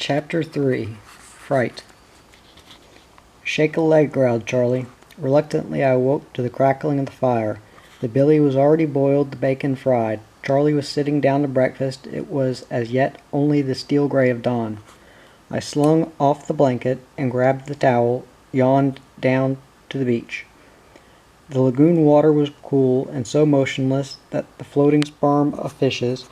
Chapter 3 Fright. "Shake a leg," growled Charlie. Reluctantly I awoke to the crackling of the fire. The billy was already boiled, the bacon fried. Charlie was sitting down to breakfast. It was as yet only the steel gray of dawn. I slung off the blanket and grabbed the towel, yawned down to the beach. The lagoon water was cool and so motionless that the floating sperm of fishes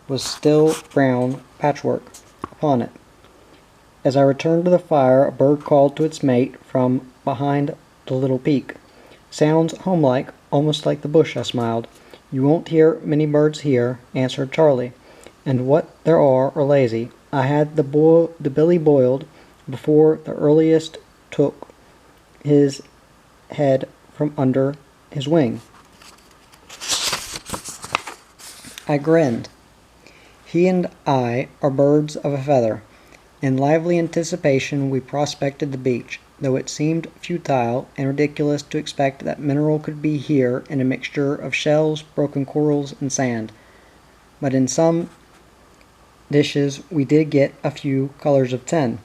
was still brown patchwork upon it. As I returned to the fire, a bird called to its mate from behind the little peak. "Sounds homelike, almost like the bush," I smiled. "You won't hear many birds here," answered Charlie, "and what there are lazy. I had the billy boiled before the earliest took his head from under his wing." I grinned. He and I are birds of a feather. In lively anticipation we prospected the beach, though it seemed futile and ridiculous to expect that mineral could be here in a mixture of shells, broken corals, and sand. But in some dishes we did get a few colors of tin.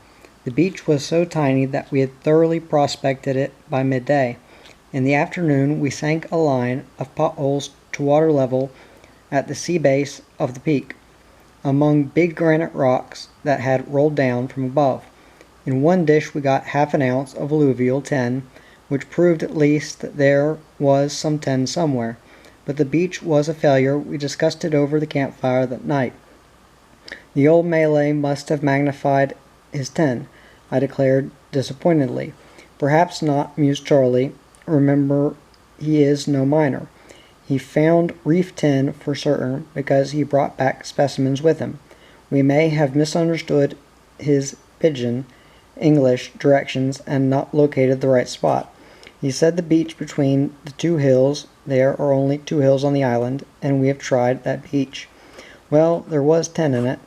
The beach was so tiny that we had thoroughly prospected it by midday. In the afternoon we sank a line of potholes to water level at the sea base of the peak, among big granite rocks that had rolled down from above. In one dish we got half an ounce of alluvial tin, which proved at least that there was some tin somewhere. But the beach was a failure. We discussed it over the campfire that night. "The old Malay must have magnified his tin," I declared disappointedly. "Perhaps not," mused Charlie. "Remember, he is no miner. He found reef tin for certain, because he brought back specimens with him. We may have misunderstood his pidgin English directions and not located the right spot. He said the beach between the two hills. There are only two hills on the island, and we have tried that beach. Well, there was tin in it.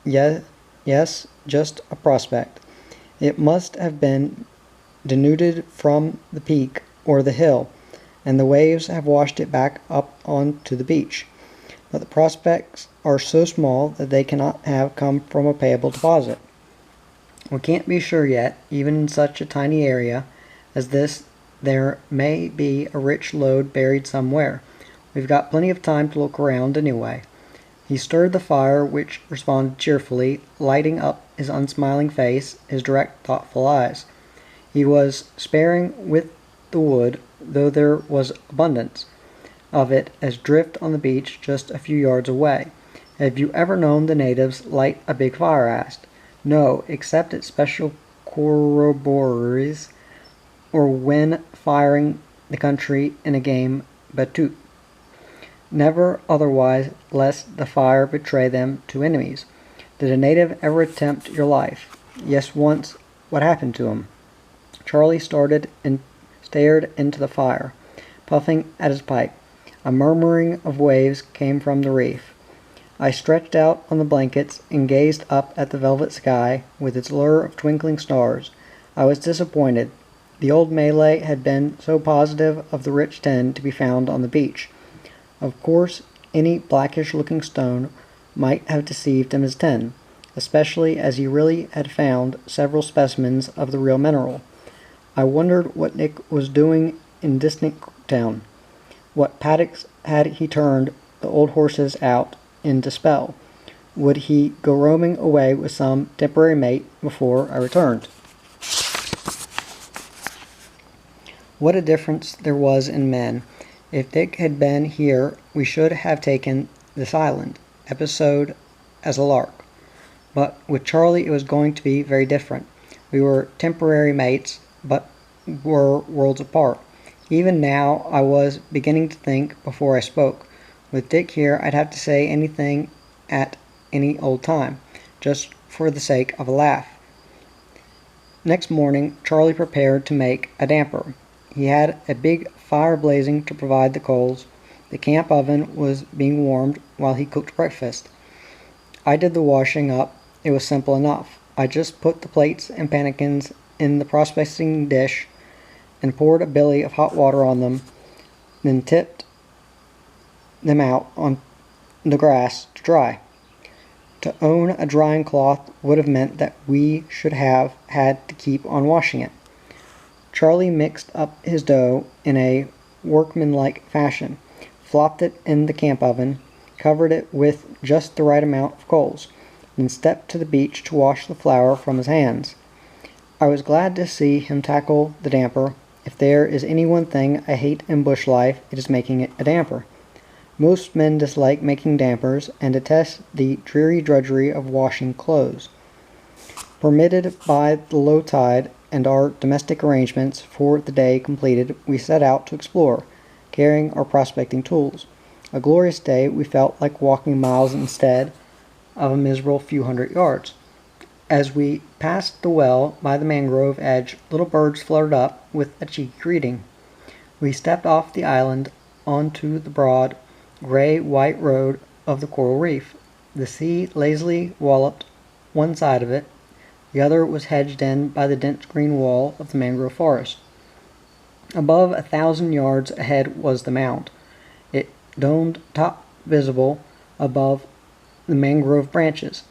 Yes, just a prospect. It must have been denuded from the peak or the hill, and the waves have washed it back up onto the beach. But the prospects are so small that they cannot have come from a payable deposit. We can't be sure yet. Even in such a tiny area as this, there may be a rich lode buried somewhere. We've got plenty of time to look around anyway." He stirred the fire, which responded cheerfully, lighting up his unsmiling face, his direct, thoughtful eyes. He was sparing with the wood, though there was abundance of it as drift on the beach just a few yards away. "Have you ever known the natives light a big fire?" I asked. "No, except at special corroborees or when firing the country in a game battue. Never otherwise, lest the fire betray them to enemies." "Did a native ever attempt your life?" "Yes, once." "What happened to him?" Charlie stared into the fire, puffing at his pipe. A murmuring of waves came from the reef. I stretched out on the blankets and gazed up at the velvet sky with its lure of twinkling stars. I was disappointed. The old Malay had been so positive of the rich tin to be found on the beach. Of course, any blackish-looking stone might have deceived him as tin, especially as he really had found several specimens of the real mineral. I wondered what Nick was doing in distant town. What paddocks had he turned the old horses out in to spell? Would he go roaming away with some temporary mate before I returned? What a difference there was in men. If Dick had been here, we should have taken this island episode as a lark. But with Charlie it was going to be very different. We were temporary mates, but were worlds apart. Even now I was beginning to think before I spoke. With Dick here I'd have to say anything at any old time, just for the sake of a laugh. Next morning Charlie prepared to make a damper. He had a big fire blazing to provide the coals. The camp oven was being warmed while he cooked breakfast. I did the washing up. It was simple enough. I just put the plates and pannikins in the prospecting dish and poured a billy of hot water on them, then tipped them out on the grass to dry. To own a drying cloth would have meant that we should have had to keep on washing it. Charlie mixed up his dough in a workmanlike fashion, flopped it in the camp oven, covered it with just the right amount of coals, then stepped to the beach to wash the flour from his hands. I was glad to see him tackle the damper. If there is any one thing I hate in bush life, it is making it a damper. Most men dislike making dampers and detest the dreary drudgery of washing clothes. Permitted by the low tide and our domestic arrangements for the day completed, we set out to explore, carrying our prospecting tools. A glorious day, we felt like walking miles instead of a miserable few hundred yards. As we passed the well by the mangrove edge, little birds fluttered up with a cheeky greeting. We stepped off the island onto the broad, gray-white road of the coral reef. The sea lazily walloped one side of it. The other was hedged in by the dense green wall of the mangrove forest. Above 1,000 yards ahead was the Mount, its domed top visible above the mangrove branches.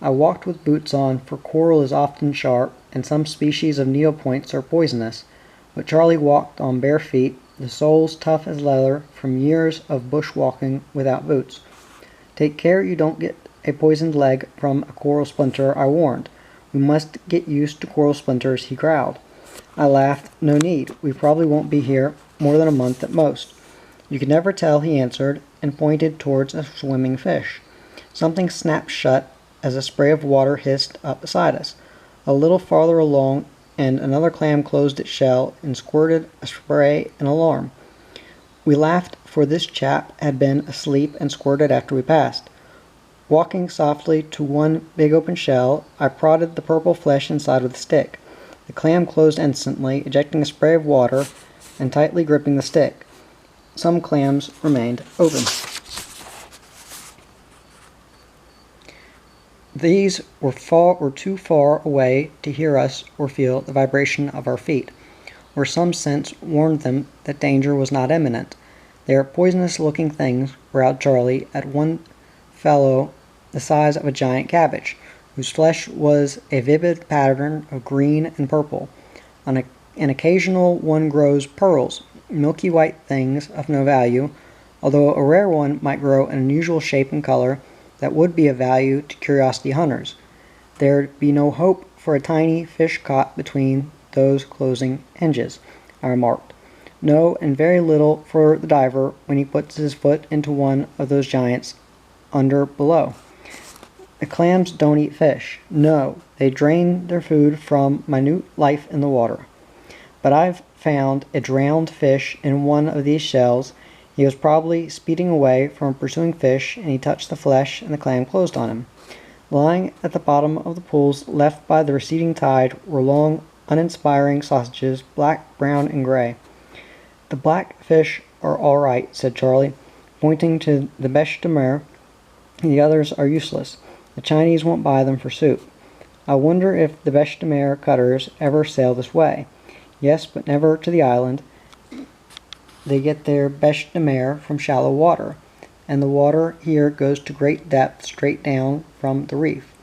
I walked with boots on, for coral is often sharp, and some species of needlepoints are poisonous, but Charlie walked on bare feet, the soles tough as leather from years of bushwalking without boots. "Take care you don't get a poisoned leg from a coral splinter," I warned. "We must get used to coral splinters," he growled. I laughed. "No need. We probably won't be here more than a month at most." "You can never tell," he answered, and pointed towards a swimming fish. Something snapped shut as a spray of water hissed up beside us. A little farther along, and another clam closed its shell and squirted a spray in alarm. We laughed, for this chap had been asleep and squirted after we passed. Walking softly to one big open shell, I prodded the purple flesh inside with a stick. The clam closed instantly, ejecting a spray of water and tightly gripping the stick. Some clams remained open. These were too far away to hear us or feel the vibration of our feet, or some sense warned them that danger was not imminent. "They are poisonous-looking things," growled Charlie at one fellow the size of a giant cabbage, whose flesh was a vivid pattern of green and purple. On an occasional one grows pearls, milky white things of no value, although a rare one might grow an unusual shape and color that would be of value to curiosity hunters. There'd be no hope for a tiny fish caught between those closing hinges, I remarked. No, and very little for the diver when he puts his foot into one of those giants below. The clams don't eat fish. No, they drain their food from minute life in the water. But I've found a drowned fish in one of these shells. He was probably speeding away from pursuing fish, and he touched the flesh, and the clam closed on him. Lying at the bottom of the pools left by the receding tide were long, uninspiring sausages, black, brown, and gray. "The black fish are all right," said Charlie, pointing to the bêche de mer. "The others are useless. The Chinese won't buy them for soup. I wonder if the bêche de mer cutters ever sail this way. Yes, but never to the island. They get their bêche de mer from shallow water, and the water here goes to great depth straight down from the reef.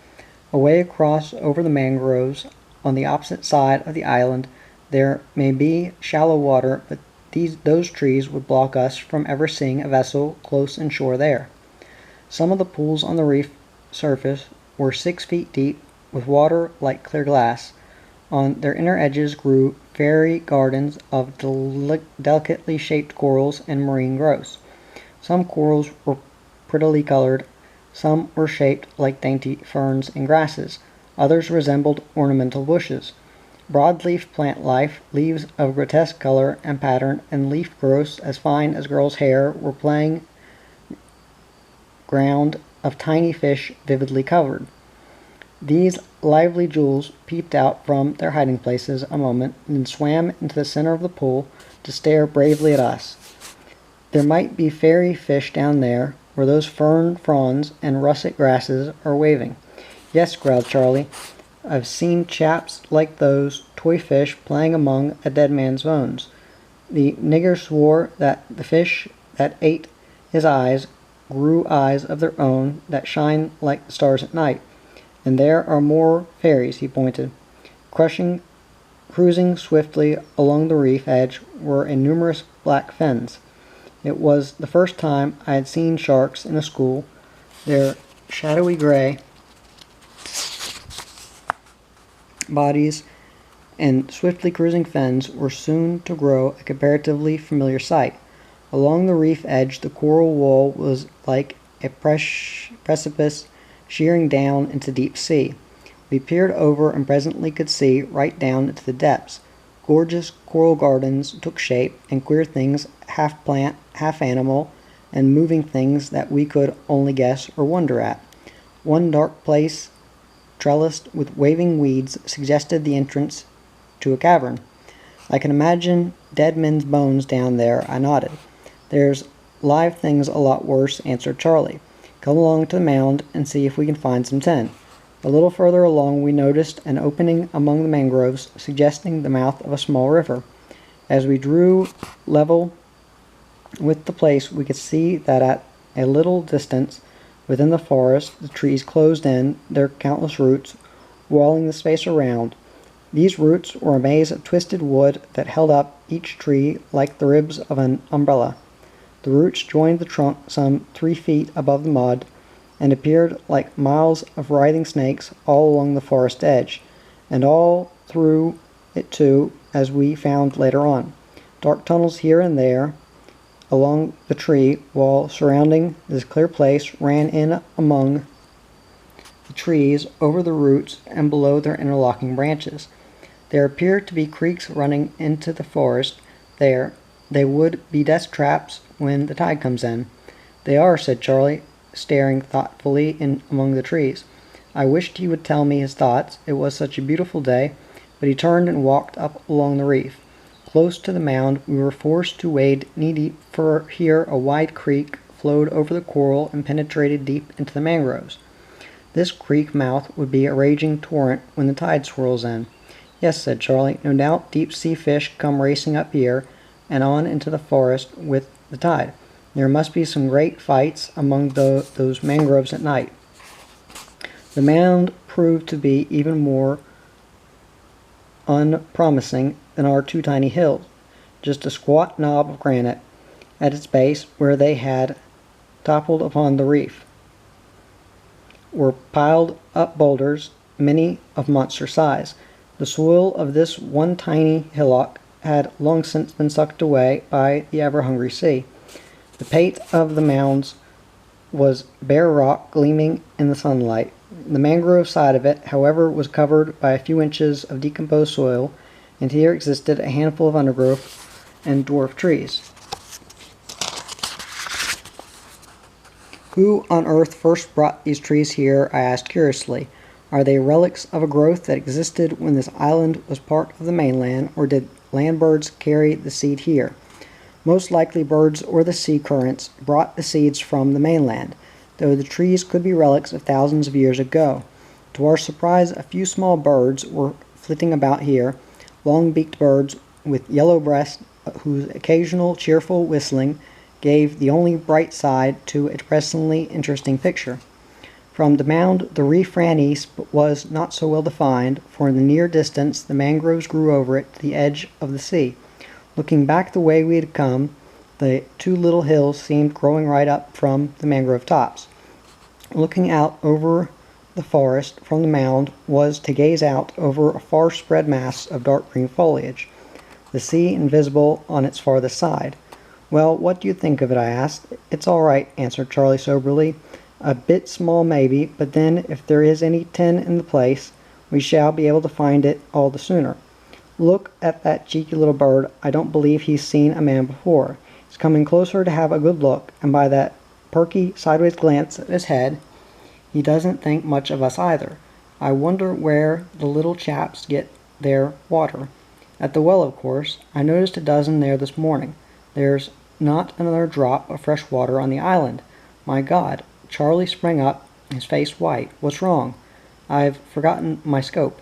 Away across over the mangroves, on the opposite side of the island, there may be shallow water, but those trees would block us from ever seeing a vessel close inshore there." Some of the pools on the reef surface were 6 feet deep, with water like clear glass. On their inner edges grew fairy gardens of delicately shaped corals and marine growths. Some corals were prettily colored, some were shaped like dainty ferns and grasses, others resembled ornamental bushes. Broadleaf plant life, leaves of grotesque color and pattern, and leaf growths as fine as girls' hair were playing ground of tiny fish vividly covered. These lively jewels peeped out from their hiding places a moment, and then swam into the center of the pool to stare bravely at us. "There might be fairy fish down there, where those fern fronds and russet grasses are waving." "Yes," growled Charlie. "I've seen chaps like those toy fish playing among a dead man's bones." The nigger swore that the fish that ate his eyes grew eyes of their own that shine like the stars at night. And there are more fairies, he pointed. Cruising swiftly along the reef edge were numerous black fins. It was the first time I had seen sharks in a school. Their shadowy gray bodies and swiftly cruising fins were soon to grow a comparatively familiar sight. Along the reef edge, the coral wall was like a precipice shearing down into deep sea. We peered over and presently could see right down into the depths. Gorgeous coral gardens took shape, and queer things, half plant, half animal, and moving things that we could only guess or wonder at. One dark place, trellised with waving weeds, suggested the entrance to a cavern. I can imagine dead men's bones down there, I nodded. There's live things a lot worse, answered Charlie. Come along to the mound and see if we can find some tin. A little further along we noticed an opening among the mangroves, suggesting the mouth of a small river. As we drew level with the place, we could see that at a little distance within the forest the trees closed in, their countless roots walling the space around. These roots were a maze of twisted wood that held up each tree like the ribs of an umbrella. The roots joined the trunk some 3 feet above the mud, and appeared like miles of writhing snakes all along the forest edge, and all through it too, as we found later on. Dark tunnels here and there along the tree wall surrounding this clear place ran in among the trees, over the roots, and below their interlocking branches. There appeared to be creeks running into the forest there. They would be death traps when the tide comes in. They are, said Charlie, staring thoughtfully in among the trees. I wished he would tell me his thoughts. It was such a beautiful day, but he turned and walked up along the reef. Close to the mound, we were forced to wade knee-deep, for here a wide creek flowed over the coral and penetrated deep into the mangroves. This creek mouth would be a raging torrent when the tide swirls in. Yes, said Charlie, no doubt deep-sea fish come racing up here and on into the forest with the tide. There must be some great fights among those mangroves at night. The mound proved to be even more unpromising than our 2 tiny hills. Just a squat knob of granite at its base, where they had toppled upon the reef, were piled up boulders, many of monster size. The soil of this one tiny hillock had long since been sucked away by the ever-hungry sea. The pate of the mounds was bare rock gleaming in the sunlight. The mangrove side of it, however, was covered by a few inches of decomposed soil, and here existed a handful of undergrowth and dwarf trees. Who on earth first brought these trees here? I asked curiously. Are they relics of a growth that existed when this island was part of the mainland, or did land birds carry the seed here? Most likely birds or the sea currents brought the seeds from the mainland, though the trees could be relics of thousands of years ago. To our surprise, a few small birds were flitting about here, long-beaked birds with yellow breasts whose occasional cheerful whistling gave the only bright side to a depressingly interesting picture. From the mound the reef ran east, but was not so well defined, for in the near distance the mangroves grew over it to the edge of the sea. Looking back the way we had come, the 2 little hills seemed growing right up from the mangrove tops. Looking out over the forest from the mound was to gaze out over a far spread mass of dark green foliage, the sea invisible on its farthest side. Well, what do you think of it? I asked. It's all right, answered Charlie soberly. A bit small maybe, but then if there is any tin in the place, we shall be able to find it all the sooner. Look at that cheeky little bird. I don't believe he's seen a man before. He's coming closer to have a good look, and by that perky sideways glance at his head, he doesn't think much of us either. I wonder where the little chaps get their water. At the well, of course. I noticed a dozen there this morning. There's not another drop of fresh water on the island. My God! Charlie sprang up, his face white. What's wrong? I've forgotten my scope.